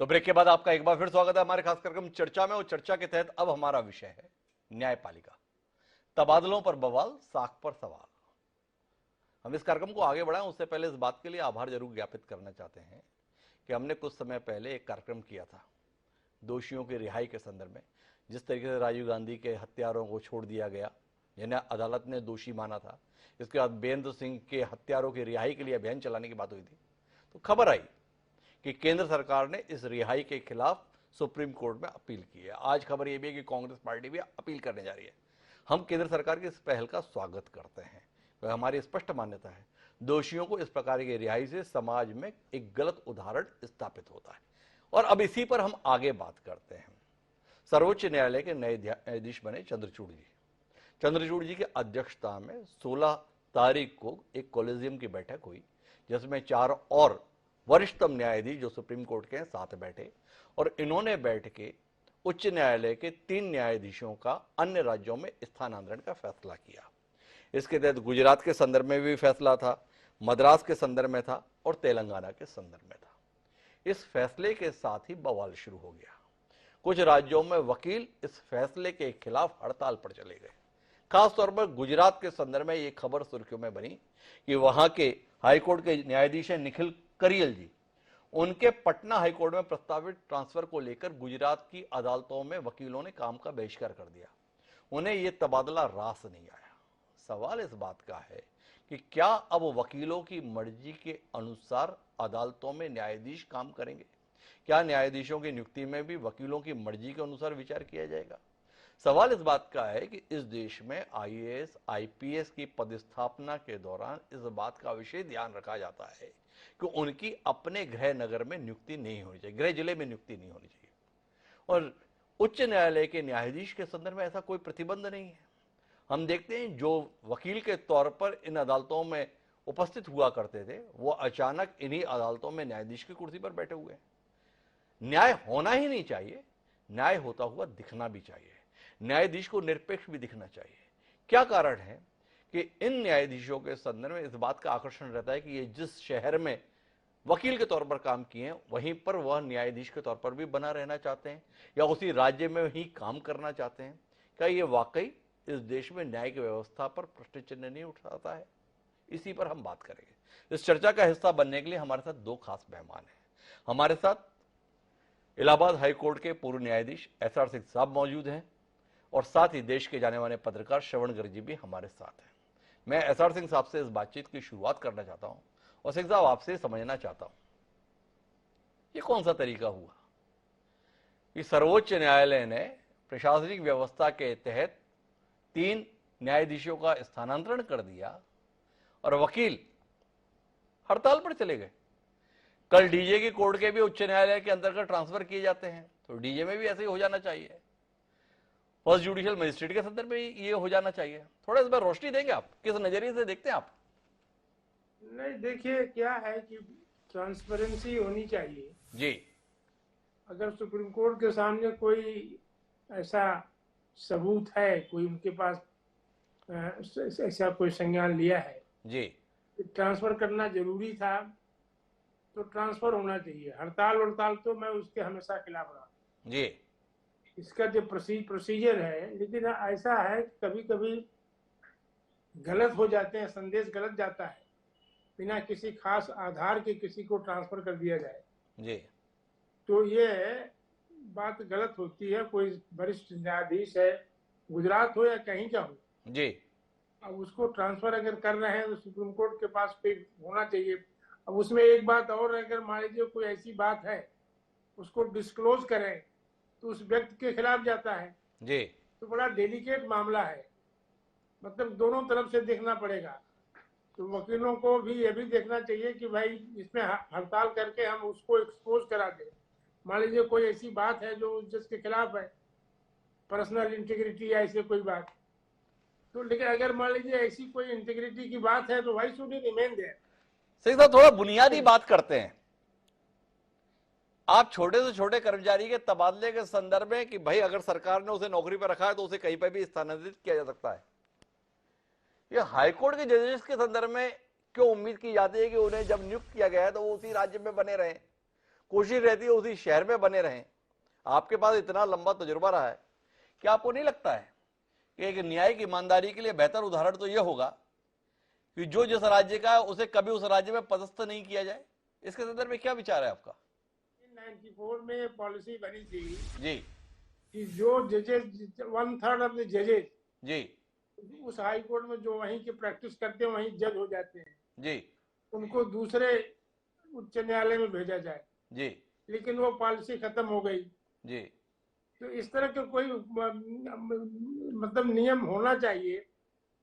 तो ब्रेक के बाद आपका एक बार फिर स्वागत है हमारे खास कार्यक्रम चर्चा में। और चर्चा के तहत अब हमारा विषय है न्यायपालिका, तबादलों पर बवाल, साख पर सवाल। हम इस कार्यक्रम को आगे बढ़ाएं उससे पहले इस बात के लिए आभार जरूर ज्ञापित करना चाहते हैं कि हमने कुछ समय पहले एक कार्यक्रम किया था दोषियों की रिहाई के संदर्भ में। जिस तरीके से राजीव गांधी के हत्यारों को छोड़ दिया गया, जिन्हें अदालत ने दोषी माना था, इसके बाद बीरेंद्र सिंह के हत्यारों की रिहाई के लिए अभियान चलाने की बात हुई थी, तो खबर आई कि केंद्र सरकार ने इस रिहाई के खिलाफ सुप्रीम कोर्ट में अपील की है। आज खबर यह भी है कि कांग्रेस पार्टी भी अपील करने जा रही है। हम केंद्र सरकार की इस पहल का स्वागत करते हैं। वह हमारी स्पष्ट मान्यता है, दोषियों को इस प्रकार की रिहाई से समाज में एक गलत उदाहरण स्थापित होता है। और अब इसी पर हम आगे बात करते हैं। सर्वोच्च न्यायालय के नए न्यायाधीश बने चंद्रचूड़ जी। चंद्रचूड़ जी की अध्यक्षता में 16 तारीख को एक कॉलेजियम की बैठक हुई, जिसमें 4 और वरिष्ठतम न्यायाधीश जो सुप्रीम कोर्ट के साथ बैठे और इन्होंने बैठ के उच्च न्यायालय के 3 न्यायाधीशों का अन्य राज्यों में स्थानांतरण का फैसला किया। इसके तहत गुजरात के संदर्भ में भी फैसला था, मद्रास के संदर्भ में था और तेलंगाना के संदर्भ में था। इस फैसले के साथ ही बवाल शुरू हो गया। कुछ राज्यों में वकील इस फैसले के खिलाफ हड़ताल पर चले गए। खासतौर पर गुजरात के संदर्भ में यह खबर सुर्खियों में बनी कि वहां के हाईकोर्ट के न्यायाधीश निखिल करियल जी, उनके पटना हाईकोर्ट में प्रस्तावित ट्रांसफर को लेकर गुजरात की अदालतों में वकीलों ने काम का बहिष्कार कर दिया। उन्हें यह तबादला रास नहीं आया। सवाल इस बात का है कि क्या अब वकीलों की मर्जी के अनुसार अदालतों में न्यायाधीश काम करेंगे? क्या न्यायाधीशों की नियुक्ति में भी वकीलों की मर्जी के अनुसार विचार किया जाएगा? सवाल इस बात का है कि इस देश में आईएएस, आईपीएस की पदस्थापना के दौरान इस बात का विशेष ध्यान रखा जाता है कि उनकी अपने गृह नगर में नियुक्ति नहीं होनी चाहिए, गृह जिले में नियुक्ति नहीं होनी चाहिए। और उच्च न्यायालय के न्यायाधीश के संदर्भ में ऐसा कोई प्रतिबंध नहीं है। हम देखते हैं जो वकील के तौर पर इन अदालतों में उपस्थित हुआ करते थे, वो अचानक इन्हीं अदालतों में न्यायाधीश की कुर्सी पर बैठे हुए हैं। न्याय होना ही नहीं चाहिए, न्याय होता हुआ दिखना भी चाहिए, न्यायाधीश को निरपेक्ष भी दिखना चाहिए। क्या कारण है कि इन न्यायाधीशों के संदर्भ में इस बात का आकर्षण रहता है कि ये जिस शहर में वकील के तौर पर काम किए हैं वहीं पर वह न्यायाधीश के तौर पर भी बना रहना चाहते हैं या उसी राज्य में ही काम करना चाहते हैं? क्या ये वाकई इस देश में न्यायिक व्यवस्था पर प्रश्न चिन्ह नहीं उठाता है? इसी पर हम बात करेंगे। इस चर्चा का हिस्सा बनने के लिए हमारे साथ 2 खास मेहमान हैं। हमारे साथ इलाहाबाद हाईकोर्ट के पूर्व न्यायाधीश एसआर सिंह साहब मौजूद हैं और साथ ही देश के जाने माने पत्रकार श्रवण गर्ग जी भी हमारे साथ हैं। मैं एसआर सिंह साहब से इस बातचीत की शुरुआत करना चाहता हूं और सिंह साहब आपसे समझना चाहता हूं, ये कौन सा तरीका हुआ कि सर्वोच्च न्यायालय ने प्रशासनिक व्यवस्था के तहत 3 न्यायाधीशों का स्थानांतरण कर दिया और वकील हड़ताल पर चले गए? कल डीजे की कोर्ट के भी उच्च न्यायालय के अंतर्गत ट्रांसफर किए जाते हैं, तो डीजे में भी ऐसे ही हो जाना चाहिए। फर्स्ट जुडिशियल मजिस्ट्रेट के संदर्भ में ये हो जाना चाहिए। थोड़ा इस बार रोशनी देंगे आप, किस नजरिए से देखते हैं आप? नहीं, देखिए क्या है कि ट्रांसपेरेंसी होनी चाहिए जी। अगर सुप्रीम कोर्ट के सामने कोई ऐसा सबूत है, कोई उनके पास ऐसा कोई संज्ञान लिया है जी। ट्रांसफर करना जरूरी था, तो ट्रांसफर होना चाहिए। हड़ताल वड़ताल तो मैं उसके हमेशा खिलाफ रहा जी। इसका जो प्रोसीजर है, लेकिन ऐसा है कभी कभी गलत हो जाते हैं, संदेश गलत जाता है, बिना किसी खास आधार के किसी को ट्रांसफर कर दिया जाए जी। तो ये बात गलत होती है। कोई वरिष्ठ न्यायाधीश है, गुजरात हो या कहीं का हो, जी। अब उसको ट्रांसफर अगर कर रहे हैं तो सुप्रीम कोर्ट के पास कोई होना चाहिए। अब उसमें एक बात और है, अगर मान लीजिए कोई ऐसी बात है उसको डिस्क्लोज करें तो उस व्यक्ति के खिलाफ जाता है, जी। तो बड़ा डेलिकेट मामला है। मतलब दोनों तरफ से देखना पड़ेगा। तो वकीलों को भी ये भी देखना चाहिए कि भाई इसमें हड़ताल करके हम उसको एक्सपोज करा दें। मान लीजिए कोई ऐसी बात है जो जिसके खिलाफ है, पर्सनल इंटीग्रिटी या ऐसे कोई बात, तो लेकिन अगर मान लीजिए ऐसी कोई इंटीग्रिटी की बात है तो भाई शुड रिमेन देयर। सिंह साहब थोड़ा बुनियादी बात करते हैं। आप छोटे से छोटे कर्मचारी के तबादले के संदर्भ में कि भाई अगर सरकार ने उसे नौकरी पर रखा है तो उसे कहीं पर भी स्थानांतरित किया जा सकता है, ये हाईकोर्ट के जजेस के संदर्भ में क्यों उम्मीद की जाती है कि उन्हें जब नियुक्त किया गया है तो वो उसी राज्य में बने रहे? कोशिश रहती है उसी शहर में बने रहें। आपके पास इतना लंबा तजुर्बा रहा है कि आपको नहीं लगता है कि एक न्यायिक ईमानदारी के लिए बेहतर उदाहरण तो यह होगा कि जो जिस राज्य का है उसे कभी उस राज्य में पदस्थ नहीं किया जाए? इसके संदर्भ में क्या विचार है आपका? 94 में पॉलिसी बनी थी जी कि जो जजेस 1/3 ऑफ द जजेस जी उस हाई कोर्ट में जो वहीं की प्रैक्टिस करते हैं वहीं जज हो जाते हैं, जी उनको दूसरे उच्च न्यायालय में भेजा जाए। जी लेकिन वो पॉलिसी खत्म हो गई। जी तो इस तरह के कोई मतलब नियम होना चाहिए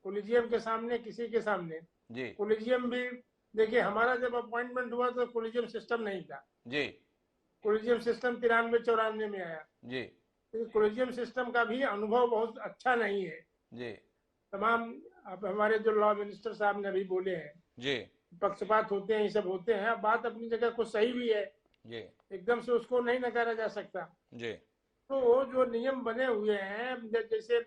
कोलिजियम के सामने, किसी के सामने। जी कोलिजियम भी देखिए, हमारा जब अपॉइंटमेंट हुआ तो कोलिजियम सिस्टम नहीं था। जी कोलिजियम सिस्टम 93-94 में आया। जी तो कोलिजियम सिस्टम का भी अनुभव बहुत अच्छा नहीं है। जी तमाम अब हमारे जो लॉ मिनिस्टर साहब ने अभी बोले हैं, जी पक्षपात होते हैं, ये सब होते हैं। अब बात अपनी जगह कुछ सही भी है, जी एकदम से उसको नहीं नकारा जा सकता। जी तो वो जो नियम बने हुए हैं, जैसे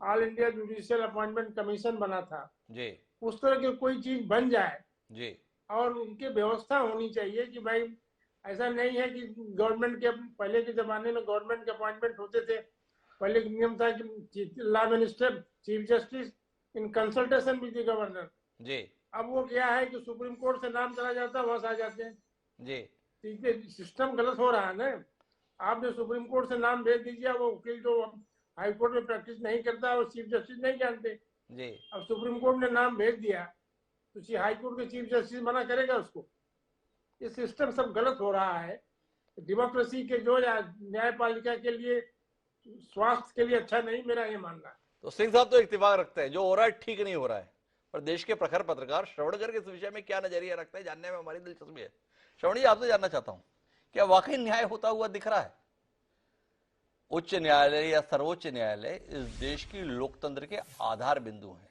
all India judicial appointment commission बना था, जी उस तरह की कोई चीज बन जाए जी और उनकी व्यवस्था होनी चाहिए कि भाई ऐसा नहीं है कि गवर्नमेंट के, पहले के जमाने में गवर्नमेंट के अपॉइंटमेंट होते थे। पहले नियम था कि law minister, chief justice in consultation with the governor. जी अब वो क्या है कि सुप्रीम कोर्ट से नाम चला जाता है, वहां से आ जाते हैं। जी ठीक है, सिस्टम गलत हो रहा है ना। आप जो सुप्रीम कोर्ट से नाम भेज दीजिए, वो वकील जो हाई कोर्ट में प्रैक्टिस नहीं करता, वो चीफ जस्टिस नहीं जानते। जी अब सुप्रीम कोर्ट ने नाम भेज दिया तो हाई कोर्ट के चीफ जस्टिस मना करेगा उसको? ये सिस्टम सब गलत हो रहा है। डेमोक्रेसी के जो न्यायपालिका के लिए, स्वास्थ्य के लिए अच्छा नहीं, मेरा ये मानना है। तो सिंह साहब तो इत्तेफाक रखते हैं जो हो रहा है ठीक नहीं हो रहा है, पर देश के प्रखर पत्रकार श्रवण गर्ग इस विषय में क्या नजरिया रखते हैं जानने में हमारी दिलचस्पी है। श्रवण जी, आपसे जानना चाहता हूं, क्या वाकई न्याय होता हुआ दिख रहा है? उच्च न्यायालय या सर्वोच्च न्यायालय इस देश की लोकतंत्र के आधार बिंदु हैं।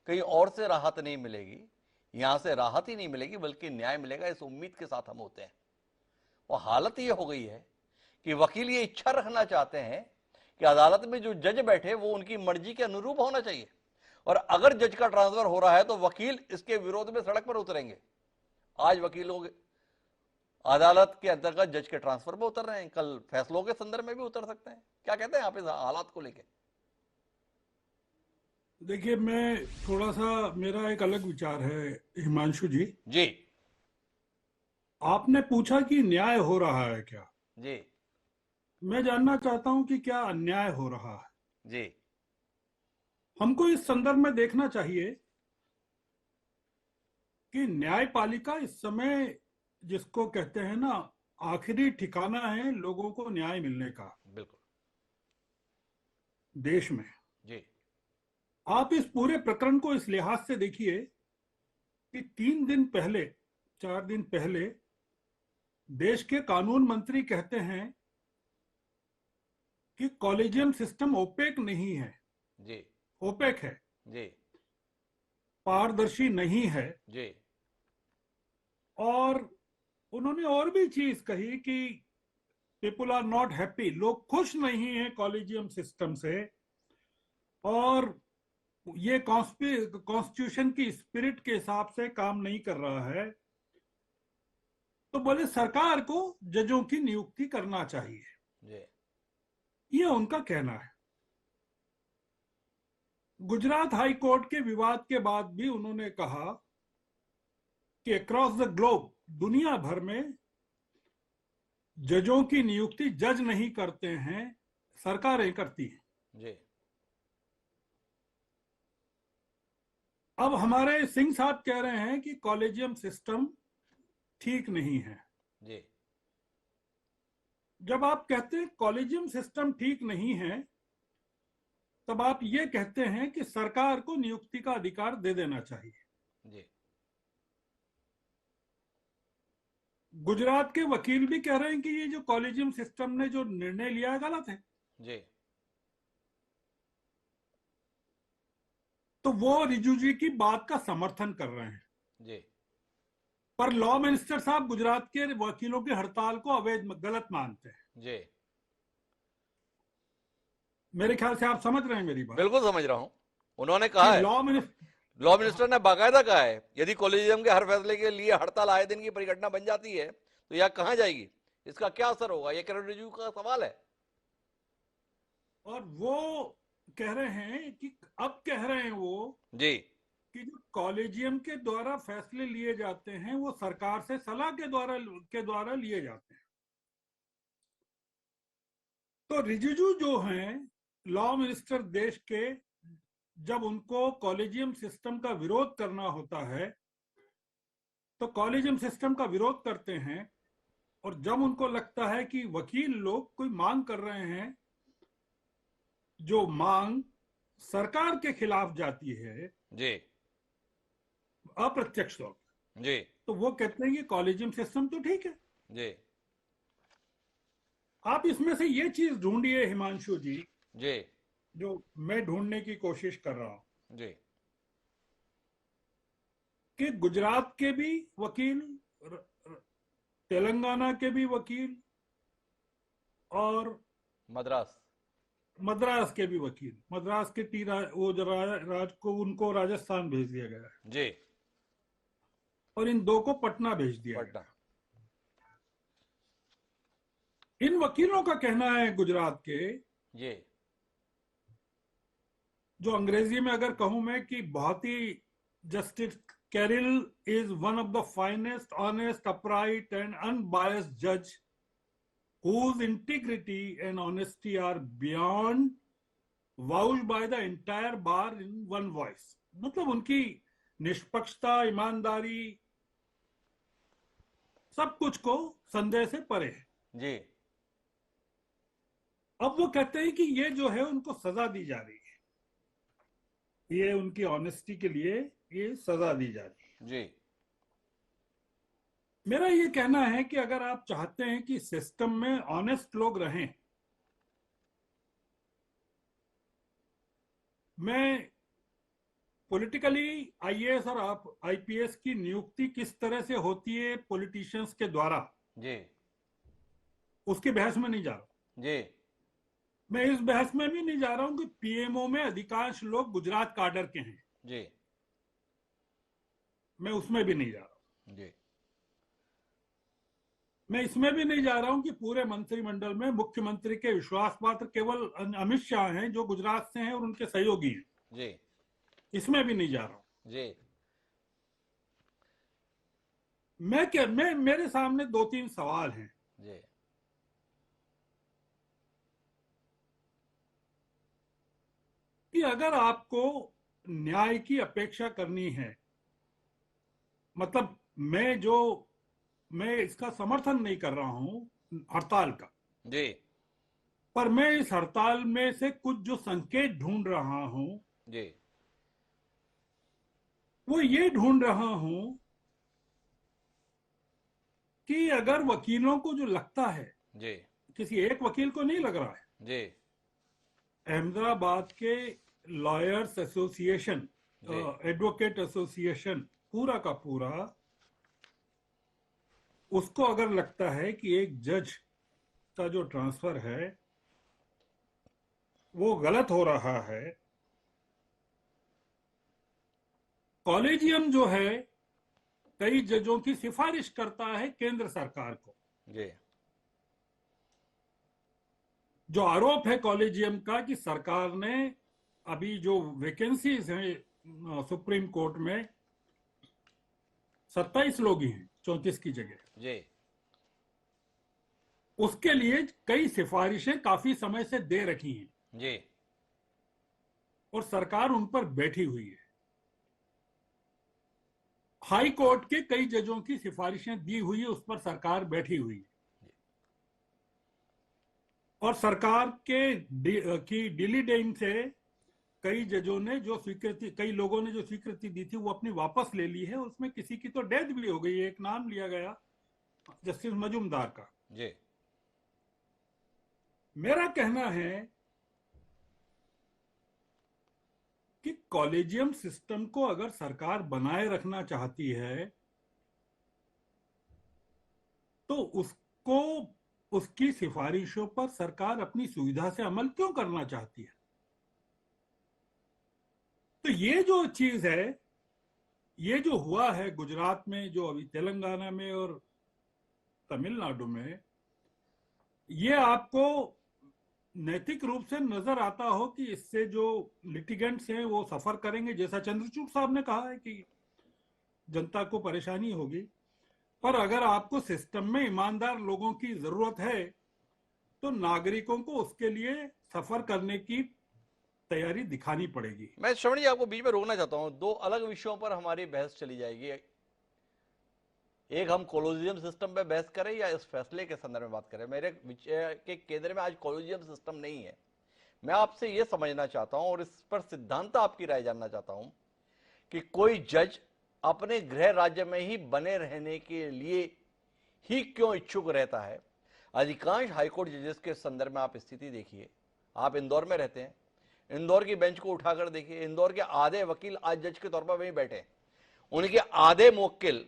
कहीं और से राहत नहीं मिलेगी, यहां से राहत ही नहीं मिलेगी बल्कि न्याय मिलेगा, इस उम्मीद के साथ हम होते हैं। और हालत यह हो गई है कि वकील ये इच्छा रखना चाहते हैं कि अदालत में जो जज बैठे वो उनकी मर्जी के अनुरूप होना चाहिए, और अगर जज का ट्रांसफर हो रहा है तो वकील इसके विरोध में सड़क पर उतरेंगे। आज वकीलों अदालत के अंतर्गत जज के ट्रांसफर में उतर रहे हैं, कल फैसलों के संदर्भ में भी उतर सकते हैं। क्या कहते हैं आप इस हालात को लेकर? देखिए, मैं थोड़ा सा, मेरा एक अलग विचार है हिमांशु जी। जी आपने पूछा कि न्याय हो रहा है क्या। जी मैं जानना चाहता हूं कि क्या अन्याय हो रहा है। जी हमको इस संदर्भ में देखना चाहिए कि न्यायपालिका इस समय, जिसको कहते हैं ना, आखिरी ठिकाना है लोगों को न्याय मिलने का बिल्कुल देश में। जी आप इस पूरे प्रकरण को इस लिहाज से देखिए कि 3 दिन पहले, 4 दिन पहले देश के कानून मंत्री कहते हैं कि कॉलेजियम सिस्टम ओपेक नहीं है, जी ओपेक है, जी पारदर्शी नहीं है। जी और उन्होंने और भी चीज कही कि पीपुल आर नॉट हैप्पी, लोग खुश नहीं हैं कॉलेजियम सिस्टम से, और ये कॉन्स्टिट्यूशन की स्पिरिट के हिसाब से काम नहीं कर रहा है। तो बोले सरकार को जजों की नियुक्ति करना चाहिए, जी ये उनका कहना है। गुजरात हाई कोर्ट के विवाद के बाद भी उन्होंने कहा कि अक्रॉस द ग्लोब, दुनिया भर में जजों की नियुक्ति जज नहीं करते हैं, सरकारें करती हैं। जी अब हमारे सिंह साहब कह रहे हैं कि कॉलेजियम सिस्टम ठीक नहीं है। जी जब आप कहते हैं कॉलेजियम सिस्टम ठीक नहीं है, तब आप ये कहते हैं कि सरकार को नियुक्ति का अधिकार दे देना चाहिए। जी गुजरात के वकील भी कह रहे हैं कि ये जो कॉलेजियम सिस्टम ने जो निर्णय लिया है गलत है। जी तो वो रिजू जी की बात का समर्थन कर रहे हैं। जी पर लॉ मिनिस्टर साहब गुजरात के वकीलों की हड़ताल को अवैध, गलत मानते हैं। जी मेरे ख्याल से आप समझ रहे हैं मेरी बात। बिल्कुल समझ रहा हूं। उन्होंने कहा है, लॉ मिनिस्टर ने बाकायदा कहा है, यदि कॉलेजियम के हर फैसले के लिए हड़ताल आए दिन की परिघटना बन जाती है तो यह कहां जाएगी? इसका क्या असर होगा, ये किरण रिजिजू का सवाल है। और वो कह रहे हैं कि अब कह रहे हैं वो जी कि जो कॉलेजियम के द्वारा फैसले लिए जाते हैं वो सरकार से सलाह के द्वारा लिए जाते हैं। तो रिजिजू जो हैं लॉ मिनिस्टर देश के, जब उनको कॉलेजियम सिस्टम का विरोध करना होता है तो कॉलेजियम सिस्टम का विरोध करते हैं, और जब उनको लगता है कि वकील लोग कोई मांग कर रहे हैं जो मांग सरकार के खिलाफ जाती है जी अप्रत्यक्ष तौर पर, जी तो वो कहते हैं कि कॉलेजियम सिस्टम तो ठीक है। जी आप इसमें से ये चीज ढूंढिए हिमांशु जी, जी जो मैं ढूंढने की कोशिश कर रहा हूं, जी कि गुजरात के भी वकील, तेलंगाना के भी वकील और मद्रास। मद्रास के भी वकील, मद्रास के वो जो राज को उनको राजस्थान भेज दिया गया है जी और इन दो को पटना भेज दिया गया। पटना। इन वकीलों का कहना है गुजरात के, जी जो अंग्रेजी में अगर कहूं मैं कि बहुत ही, justice Caryl is one of the finest, honest, upright and unbiased जज whose integrity and honesty are beyond vouched by the entire bar in one voice। मतलब उनकी निष्पक्षता, ईमानदारी, सब कुछ को संदेह से परे है। जी अब वो कहते हैं कि ये जो है उनको सजा दी जा रही है, ये उनकी ऑनेस्टी के लिए ये सजा दी जा रही है। जी मेरा ये कहना है कि अगर आप चाहते हैं कि सिस्टम में ऑनेस्ट लोग रहें, मैं पॉलिटिकली आईएएस और आप आईपीएस की नियुक्ति किस तरह से होती है पॉलिटिशियंस के द्वारा, जी उसकी बहस में नहीं जा रहा। जी मैं इस बहस में भी नहीं जा रहा हूं कि पीएमओ में अधिकांश लोग गुजरात काडर के हैं, जी मैं उसमें भी नहीं जा रहा हूं। जी मैं इसमें भी नहीं जा रहा हूं कि पूरे मंत्रिमंडल में मुख्यमंत्री के विश्वास पात्र केवल अमित शाह हैं जो गुजरात से हैं और उनके सहयोगी हैं, जी इसमें भी नहीं जा रहा हूं। जी मैं मेरे सामने 2-3 सवाल हैं। जी कि अगर आपको न्याय की अपेक्षा करनी है, मतलब मैं इसका समर्थन नहीं कर रहा हूं हड़ताल का, जी पर मैं इस हड़ताल में से कुछ जो संकेत ढूंढ रहा हूं जी वो ये ढूंढ रहा हूं कि अगर वकीलों को जो लगता है, जी किसी एक वकील को नहीं लग रहा है, जी अहमदाबाद के लॉयर्स एसोसिएशन, जी एडवोकेट एसोसिएशन पूरा का पूरा, उसको अगर लगता है कि एक जज का जो ट्रांसफर है वो गलत हो रहा है, कॉलेजियम जो है कई जजों की सिफारिश करता है केंद्र सरकार को। जी जो आरोप है कॉलेजियम का कि सरकार ने अभी जो वैकेंसीज हैं सुप्रीम कोर्ट में 27 लोग ही हैं 34 की जगह, जी उसके लिए कई सिफारिशें काफी समय से दे रखी हैं जी और सरकार उन पर बैठी हुई है। हाई कोर्ट के कई जजों की सिफारिशें दी हुई है, उस पर सरकार बैठी हुई है और सरकार की डिलीडेइंग से कई जजों ने जो स्वीकृति, कई लोगों ने जो स्वीकृति दी थी वो अपनी वापस ले ली है। उसमें किसी की तो डेथ भी हो गई है, एक नाम लिया गया जस्टिस मजूमदार का। जी मेरा कहना है कि कॉलेजियम सिस्टम को अगर सरकार बनाए रखना चाहती है तो उसको, उसकी सिफारिशों पर सरकार अपनी सुविधा से अमल क्यों करना चाहती है। तो ये जो चीज है, ये जो हुआ है गुजरात में, जो अभी तेलंगाना में और तमिलनाडु में, ये आपको नैतिक रूप से नजर आता हो कि इससे जो लिटिगेंट्स हैं वो सफर करेंगे, जैसा चंद्रचूड़ साहब ने कहा है कि जनता को परेशानी होगी। पर अगर आपको सिस्टम में ईमानदार लोगों की जरूरत है तो नागरिकों को उसके लिए सफर करने की तैयारी दिखानी पड़ेगी। मैं श्रवण जी आपको बीच में रोकना चाहता हूं, दो अलग विषयों पर हमारी बहस चली जाएगी। एक, हम कॉलोजियम सिस्टम पे बहस करें या इस फैसले के संदर्भ में बात करें। मेरे विषय के केंद्र में आज कॉलोजियम सिस्टम नहीं है। मैं आपसे यह समझना चाहता हूं और इस पर सिद्धांत आपकी राय जानना चाहता हूं कि कोई जज अपने गृह राज्य में ही बने रहने के लिए ही क्यों इच्छुक रहता है। अधिकांश हाईकोर्ट जजेस के संदर्भ में आप स्थिति देखिए। आप इंदौर में रहते हैं, इंदौर की बेंच को उठाकर देखिए। इंदौर के आधे वकील आज जज के तौर पर वहीं बैठे हैं। उनके आधे मुवक्किल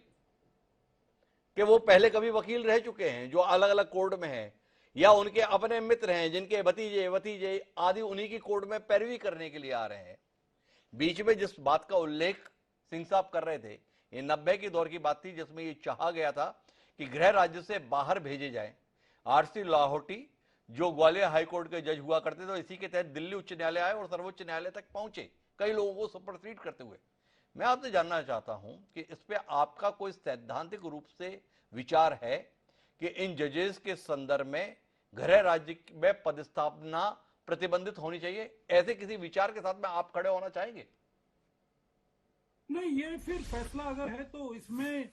कि वो पहले कभी वकील रह चुके हैं, जो अलग अलग कोर्ट में हैं, या उनके अपने मित्र हैं जिनके भतीजे आदि उन्हीं की कोर्ट में पैरवी करने के लिए आ रहे हैं। बीच में जिस बात का उल्लेख सिंह साहब कर रहे थे, ये 90 के दौर की बात थी, जिसमें ये चाहा गया था कि गृह राज्य से बाहर भेजे जाए। आरसी लाहौटी जो ग्वालियर हाईकोर्ट के जज हुआ करते थे, इसी के तहत दिल्ली उच्च न्यायालय आए और सर्वोच्च न्यायालय तक पहुंचे, कई लोगों को सुपरसीड करते हुए। मैं आपसे जानना चाहता हूं कि इस पे आपका कोई सैद्धांतिक रूप से विचार है कि इन जजेस के संदर्भ में गृह राज्य में पदस्थापना प्रतिबंधित होनी चाहिए। ऐसे किसी विचार के साथ में आप खड़े होना चाहेंगे? नहीं, ये फिर फैसला अगर है तो इसमें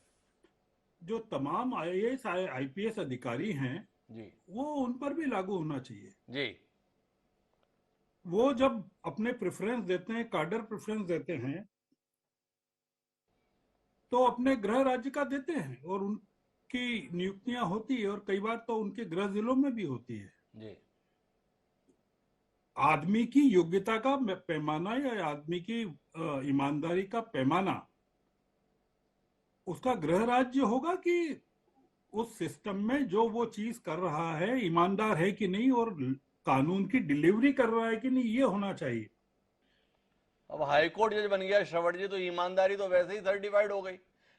जो तमाम आईएएस आईपीएस अधिकारी हैं जी वो उन पर भी लागू होना चाहिए। जी वो जब अपने प्रेफरेंस देते हैं, कार्डर प्रेफरेंस देते हैं, तो अपने गृह राज्य का देते हैं और उनकी नियुक्तियां होती है और कई बार तो उनके गृह जिलों में भी होती है। जी आदमी की योग्यता का पैमाना या आदमी की ईमानदारी का पैमाना उसका गृह राज्य होगा कि उस सिस्टम में जो वो चीज कर रहा है ईमानदार है कि नहीं और कानून की डिलीवरी कर रहा है कि नहीं, ये होना चाहिए। अब हाईकोर्ट जज बन गया श्रवण जी, तो ईमानदारी तो वैसे ही सर्टिफाइड हो गई।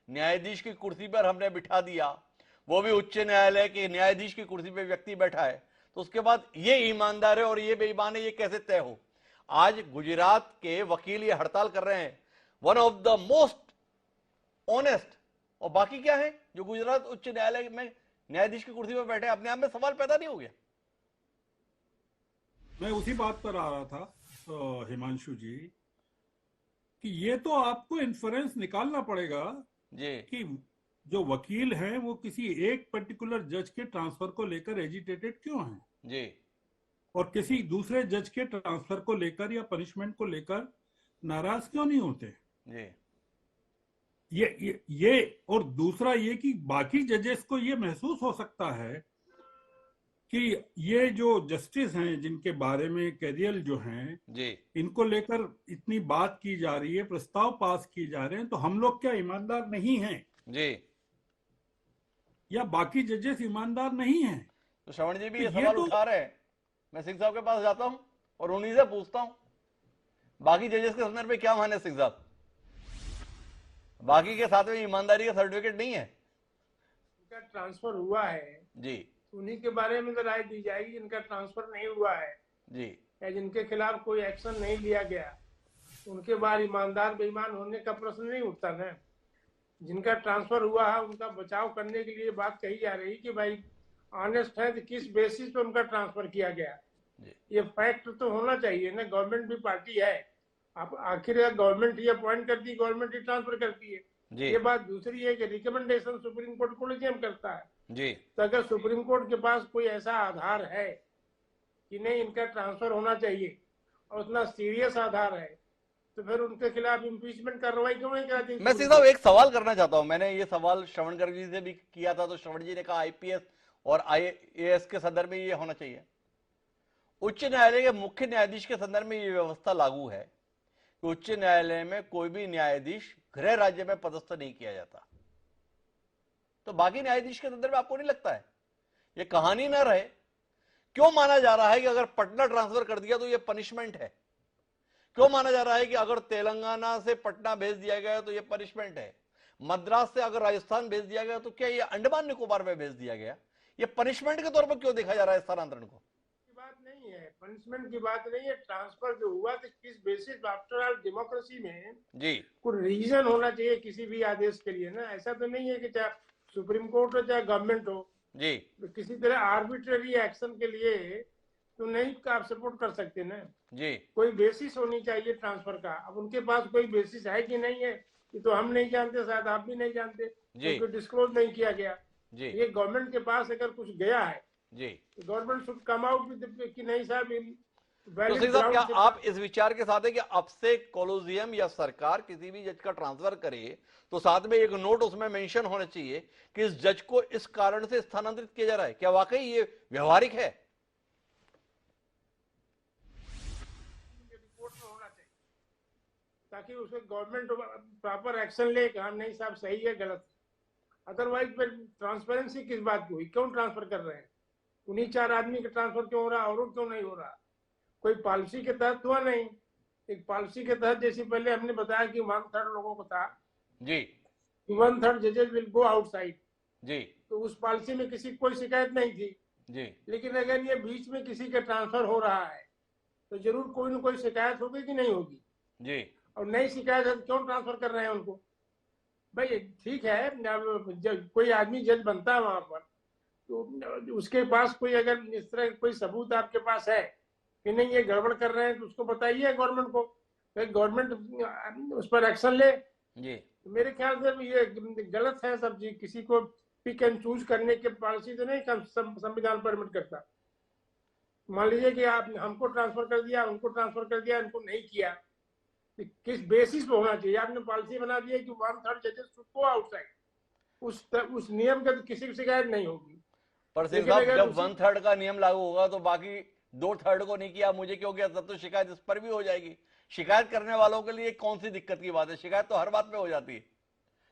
न्यायाधीश की कुर्सी पर हमने बिठा दिया, वो भी उच्च न्यायालय के न्यायाधीश की कुर्सी पर व्यक्ति बैठा है, तो उसके बाद ये ईमानदार है और ये बेईमान है, ये कैसे तय हो? आज गुजरात के वकील ये हड़ताल कर रहे हैं, one of the most honest, और बाकी क्या है जो गुजरात उच्च न्यायालय में न्यायाधीश की कुर्सी पर बैठे। अपने आप में सवाल पैदा नहीं हो गया? मैं उसी बात पर आ रहा था हिमांशु जी कि ये तो आपको इन्फ्रेंस निकालना पड़ेगा जी कि जो वकील हैं वो किसी एक पर्टिकुलर जज के ट्रांसफर को लेकर एजिटेटेड क्यों हैं जी और किसी दूसरे जज के ट्रांसफर को लेकर या पनिशमेंट को लेकर नाराज क्यों नहीं होते। जी ये और दूसरा ये कि बाकी जजेस को ये महसूस हो सकता है कि ये जो जस्टिस हैं जिनके बारे में कैरियल जो हैं जी इनको लेकर इतनी बात की जा रही है, प्रस्ताव पास की जा रहे हैं, तो हम लोग क्या ईमानदार नहीं हैं जी या बाकी जजेस ईमानदार नहीं हैं? तो श्रवण जी भी तो ये ये सवाल तो उठा रहे हैं। मैं सिंह साहब के पास जाता हूं और उन्हीं से पूछता हूं, बाकी जजेस के संदर्भ में क्या माने सिंह साहब? बाकी के साथ में ईमानदारी का सर्टिफिकेट नहीं है? इनका ट्रांसफर हुआ है जी उन्हीं के बारे में तो राय दी जाएगी। जिनका ट्रांसफर नहीं हुआ है जी या जिनके खिलाफ कोई एक्शन नहीं लिया गया, उनके बाद ईमानदार बेईमान होने का प्रश्न नहीं उठता ना। जिनका ट्रांसफर हुआ है उनका बचाव करने के लिए बात कही जा रही कि भाई ऑनेस्ट है तो किस बेसिस पे उनका ट्रांसफर किया गया, ये फैक्ट तो होना चाहिए ना। गवर्नमेंट भी पार्टी है, आप आखिर गवर्नमेंट ही अपॉइंट करती है, गवर्नमेंट ही ट्रांसफर करती है। ये बात दूसरी है कि रिकमेंडेशन सुप्रीम कोर्ट कोलेजियम करता है। जी तो अगर सुप्रीम कोर्ट के पास कोई ऐसा आधार है कि नहीं इनका ट्रांसफर होना चाहिए और उतना सीरियस आधार है, तो फिर उनके खिलाफ इम्पीचमेंट कार्रवाई क्यों नहीं कराती? मैं सीधा एक सवाल करना चाहता हूं। मैंने ये सवाल श्रवण गर्ग जी से भी किया था, तो श्रवण जी ने कहा आईपीएस और आईएएस के संदर्भ में ये होना चाहिए। उच्च न्यायालय के मुख्य न्यायाधीश के संदर्भ में ये व्यवस्था लागू है कि उच्च न्यायालय में कोई भी न्यायाधीश गृह राज्य में पदस्थ नहीं किया जाता। तो बाकी न्यायाधीश के संदर्भ में आपको नहीं लगता है ये कहानी ना रहे? क्यों माना जा रहा है कि अगर पटना ट्रांसफर कर दिया तो ये पनिशमेंट है? क्यों माना जा रहा है कि अगर तेलंगाना से पटना भेज दिया गया तो ये पनिशमेंट है? मद्रास से अगर राजस्थान भेज दिया गया तो क्या ये अंडमान निकोबार में भेज दिया गया? ये पनिशमेंट के तौर पर क्यों देखा जा रहा है स्थानांतरण को? की बात नहीं है, पनिशमेंट की बात नहीं है। ट्रांसफर जो हुआ तो किस बेसिस, आफ्टर ऑल डेमोक्रेसी में जी कोई रीजन होना चाहिए किसी भी आदेश के लिए ना। ऐसा तो नहीं है कि चाहे सुप्रीम कोर्ट हो चाहे गवर्नमेंट हो, जी तो किसी तरह आर्बिट्ररी एक्शन के लिए तो नहीं आप सपोर्ट कर सकते ना। जी कोई बेसिस होनी चाहिए ट्रांसफर का। अब उनके पास कोई बेसिस है कि नहीं है ये तो हम नहीं जानते, शायद आप भी नहीं जानते, जी क्योंकि डिस्क्लोज नहीं किया गया। जी ये गवर्नमेंट के पास अगर कुछ गया है जी। तो government should come out with कि नहीं साहब तो वैलिड सिंह साहब, क्या ग्राउंड से। आप इस विचार के साथ है कि अब से कॉलोजियम या सरकार किसी भी जज का ट्रांसफर करे तो साथ में एक नोट उसमें मेंशन होना चाहिए कि इस जज को इस कारण से स्थानांतरित किया जा रहा है? क्या वाकई ये व्यवहारिक है? रिपोर्ट में होना चाहिए ताकि उसमें गवर्नमेंट प्रॉपर एक्शन ले कि हाँ नहीं साहब सही है गलत है। अदरवाइज फिर ट्रांसपेरेंसी किस बात की हुई? क्यों ट्रांसफर कर रहे हैं? उन्हीं 4 आदमी का ट्रांसफर क्यों हो रहा, और क्यों नहीं हो रहा? कोई पॉलिसी के तहत हुआ नहीं। एक पॉलिसी के तहत जैसे पहले हमने बताया कि 1/3 लोगों को था, जी 1/3 जजेस विल गो आउटसाइड, जी तो उस पॉलिसी में किसी कोई शिकायत नहीं थी। जी लेकिन अगर ये बीच में किसी का ट्रांसफर हो रहा है तो जरूर कोई ना कोई शिकायत होगी कि नहीं होगी। जी और नई शिकायत है तो क्यों ट्रांसफर कर रहे हैं उनको? भाई ठीक है, कोई आदमी जज बनता है वहां पर तो उसके पास कोई अगर इस तरह कोई सबूत आपके पास है कि नहीं ये गड़बड़ कर रहे हैं तो उसको बताइए गवर्नमेंट को, गवर्नमेंट उस पर एक्शन ले। जी। तो मेरे ख्याल से ये गलत है सब चीज। किसी को पिक एंड चूज करने की पॉलिसी तो नहीं संविधान परमिट करता। मान लीजिए कि आप हमको ट्रांसफर कर दिया, उनको ट्रांसफर कर दिया, इनको नहीं किया, तो किस बेसिस पे होना चाहिए? आपने पॉलिसी बना दी है कि 1/3 जजेस शुड गो आउटसाइड, उस नियम का तो किसी की शिकायत नहीं होगी। पर सिंह लेकिन साहब, अगर जब उसी 1/3 का नियम लागू होगा तो बाकी 2/3 को नहीं किया, मुझे क्यों किया, तब तो शिकायत इस पर भी हो जाएगी। शिकायत करने वालों के लिए कौन सी दिक्कत की बात है? शिकायत तो हर बात पे हो जाती है।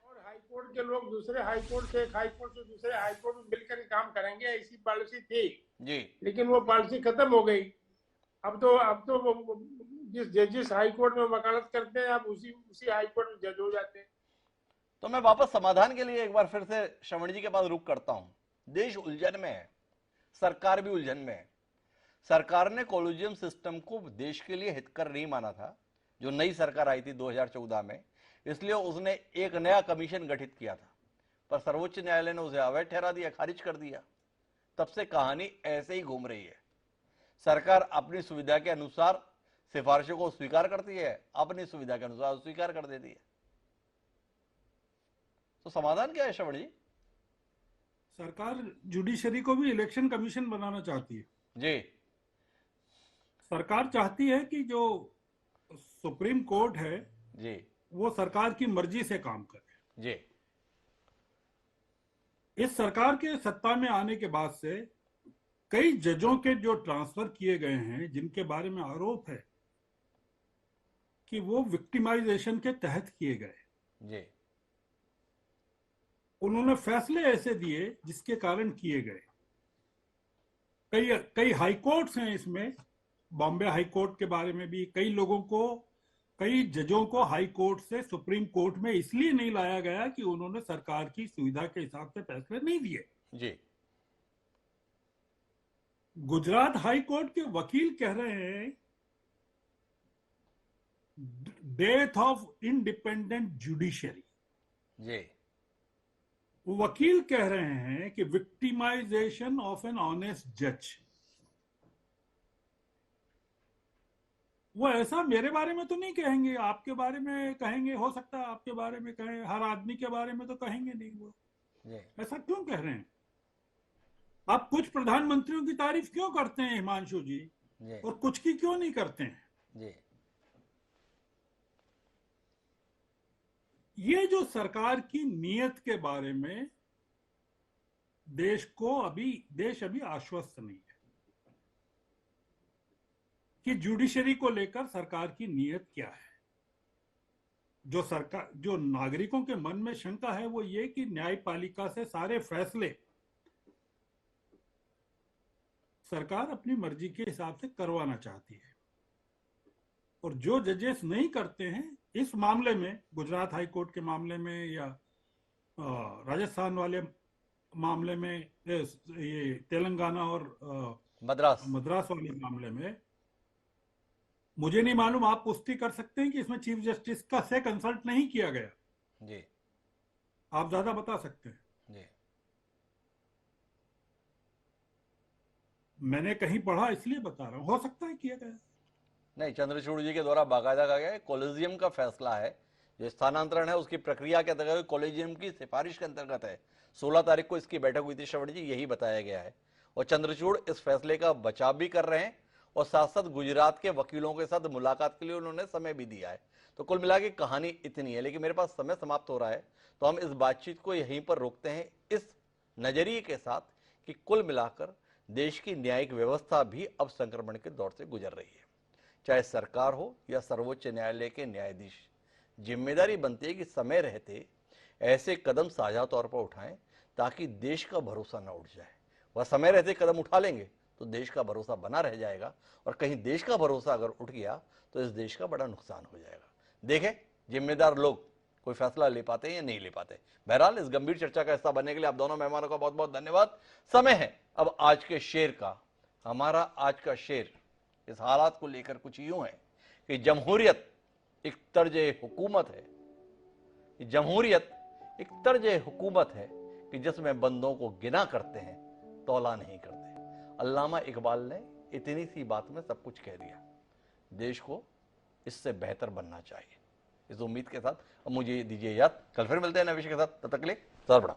और हाई कोर्ट के लोग दूसरे हाई कोर्ट से, एक हाई कोर्ट से दूसरे हाई कोर्ट में मिलकर काम करेंगे, ऐसी पॉलिसी थी। जी लेकिन वो पॉलिसी खत्म हो गई। अब तो जिस जजेस हाई कोर्ट में वकालत करते हैं आप उसी उसी हाई कोर्ट में जज हो जाते हैं। तो मैं वापस समाधान के लिए एक बार फिर से श्रवण जी के पास रुख करता हूं। देश उलझन में है, सरकार भी उलझन में है। सरकार ने कॉलेजियम सिस्टम को देश के लिए हितकर नहीं माना था, जो नई सरकार आई थी 2014 में, इसलिए उसने एक नया कमीशन गठित किया था। पर सर्वोच्च न्यायालय ने उसे अवैध ठहरा दिया, खारिज कर दिया। तब से कहानी ऐसे ही घूम रही है। सरकार अपनी सुविधा के अनुसार सिफारिशों को स्वीकार करती है, अपनी सुविधा के अनुसार स्वीकार कर देती है। तो समाधान क्या है श्रवण जी? सरकार जुडिशरी को भी इलेक्शन कमीशन बनाना चाहती है। जी सरकार चाहती है कि जो सुप्रीम कोर्ट है जी वो सरकार की मर्जी से काम करे। जी इस सरकार के सत्ता में आने के बाद से कई जजों के जो ट्रांसफर किए गए हैं, जिनके बारे में आरोप है कि वो विक्टिमाइजेशन के तहत किए गए, जी उन्होंने फैसले ऐसे दिए जिसके कारण किए गए। कई हाई कोर्ट्स हैं इसमें, बॉम्बे हाई कोर्ट के बारे में भी कई जजों को हाई कोर्ट से सुप्रीम कोर्ट में इसलिए नहीं लाया गया कि उन्होंने सरकार की सुविधा के हिसाब से फैसले नहीं दिए। जी गुजरात हाई कोर्ट के वकील कह रहे हैं डेथ ऑफ इंडिपेंडेंट जुडिशरी। जी वकील कह रहे हैं कि विक्टिमाइजेशन ऑफ एन ऑनेस्ट जज। वो ऐसा मेरे बारे में तो नहीं कहेंगे, आपके बारे में कहेंगे, हो सकता है आपके बारे में कहें, हर आदमी के बारे में तो कहेंगे नहीं वो। जी ऐसा क्यों कह रहे हैं? आप कुछ प्रधानमंत्रियों की तारीफ क्यों करते हैं हिमांशु जी, जी और कुछ की क्यों नहीं करते हैं? जी ये जो सरकार की नीयत के बारे में देश अभी आश्वस्त नहीं है कि जुडिशरी को लेकर सरकार की नीयत क्या है। जो नागरिकों के मन में शंका है वो ये कि न्यायपालिका से सारे फैसले सरकार अपनी मर्जी के हिसाब से करवाना चाहती है, और जो जजेस नहीं करते हैं, इस मामले में गुजरात हाई कोर्ट के मामले में या राजस्थान वाले मामले में, ये तेलंगाना और मद्रास। मद्रास वाले मामले में, मुझे नहीं मालूम, आप पुष्टि कर सकते हैं कि इसमें चीफ जस्टिस का से कंसल्ट नहीं किया गया? जी आप ज्यादा बता सकते हैं। जी। मैंने कहीं पढ़ा इसलिए बता रहा हूं, हो सकता है किया गया। नहीं, चंद्रचूड़ जी के द्वारा बाकायदा कहा गया है, कॉलेजियम का फैसला है, जो स्थानांतरण है उसकी प्रक्रिया के अंतर्गत कॉलेजियम की सिफारिश के अंतर्गत है। 16 तारीख को इसकी बैठक हुई थी श्रवण जी, यही बताया गया है। और चंद्रचूड़ इस फैसले का बचाव भी कर रहे हैं और साथ साथ गुजरात के वकीलों के साथ मुलाकात के लिए उन्होंने समय भी दिया है। तो कुल मिला के कहानी इतनी है, लेकिन मेरे पास समय समाप्त हो रहा है, तो हम इस बातचीत को यहीं पर रोकते हैं, इस नजरिए के साथ कि कुल मिलाकर देश की न्यायिक व्यवस्था भी अब संक्रमण के दौर से गुजर रही है। चाहे सरकार हो या सर्वोच्च न्यायालय के न्यायाधीश, जिम्मेदारी बनती है कि समय रहते ऐसे कदम साझा तौर पर उठाएं ताकि देश का भरोसा न उठ जाए। वह समय रहते कदम उठा लेंगे तो देश का भरोसा बना रह जाएगा, और कहीं देश का भरोसा अगर उठ गया तो इस देश का बड़ा नुकसान हो जाएगा। देखें जिम्मेदार लोग कोई फैसला ले पाते हैं या नहीं ले पाते। बहरहाल इस गंभीर चर्चा का हिस्सा बनने के लिए आप दोनों मेहमानों का बहुत बहुत धन्यवाद। समय है अब आज के शेर का। हमारा आज का शेर इस हालात को लेकर कुछ यूं है कि जमहूरियत एक तर्ज हुकूमत है, जमहूरियत एक तर्ज हुकूमत है कि जिसमें बंदों को गिना करते हैं, तौला नहीं करते। अल्लामा इकबाल ने इतनी सी बात में सब कुछ कह दिया। देश को इससे बेहतर बनना चाहिए। इस उम्मीद के साथ अब मुझे दीजिए याद, कल फिर मिलते हैं नए विषय के साथ। तब तक के लिए सर बड़ा।